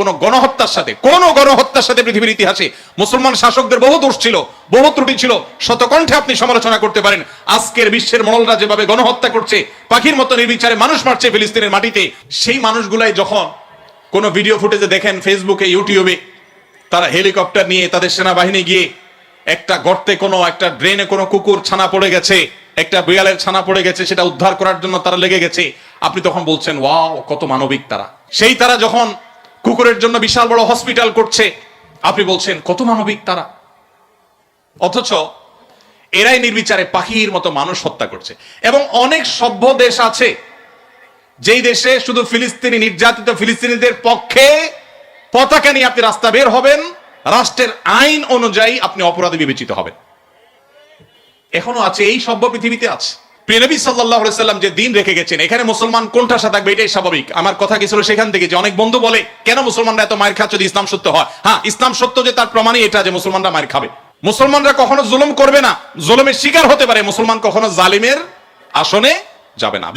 কোন গণহত্যার সাথে পৃথিবীর ইতিহাসে মুসলমান শাসকদের বহু দোষ ছিল, বহু ত্রুটি ছিল, শতকণ্ঠে আপনি সমালোচনা করতে পারেন। আজকের বিশ্বের মডলরা যেভাবে গণহত্যা করছে, পাখির মতো নির্বিচারে মানুষ মারছে ফিলিস্তিনের মাটিতে, সেই মানুষগুলাই যখন কোন ভিডিও ফুটেজে দেখেন ফেসবুকে, ইউটিউবে, তারা হেলিকপ্টার নিয়ে তাদের সেনাবাহিনী গিয়ে একটা গর্তে, একটা ড্রেনে কোনো কুকুর ছানা পড়ে গেছে, একটা বিড়ালের ছানা পড়ে গেছে, সেটা উদ্ধার করার জন্য তারা লেগে গেছে, আপনি তখন বলছেন ওয়াও কত মানবিক তারা। তারা যখন কুকুরের জন্য বিশাল বড় হসপিটাল করছে, আপনি বলছেন কত মানবিক তারা। অথচ এরাই নির্বিচারে পাখির মতো মানুষ হত্যা করছে। এবং অনেক সভ্য দেশ আছে যেই দেশে শুধু ফিলিস্তিনি নির্যাতিত ফিলিস্তিনিদের পক্ষে পতাকা নিয়ে আপনি রাস্তা বের হবেন, রাষ্ট্রের আইন অনুযায়ী আপনি অপরাধী বিবেচিত হবেন। এখনো আছে, এই সভ্য পৃথিবীতে আছে। প্রিয় নবী সাল্লাল্লাহু আলাইহি সাল্লাম যে দিন রেখে গেছেন, এখানে মুসলমান কোনটা সাথে থাকবে এটাই স্বাভাবিক। আমার কথা কি ছিল সেখান থেকে যে অনেক বন্ধু বলে কেন মুসলমানরা এত মার খাচ্ছে যদি ইসলাম সত্য হয়। হ্যাঁ, ইসলাম সত্য যে তার প্রমাণই এটা যে মুসলমানরা মার খাবে। মুসলমানরা কখনো জুলুম করবে না, জুলুমের শিকার হতে পারে, মুসলমান কখনো জালিমের আসনে যাবে না।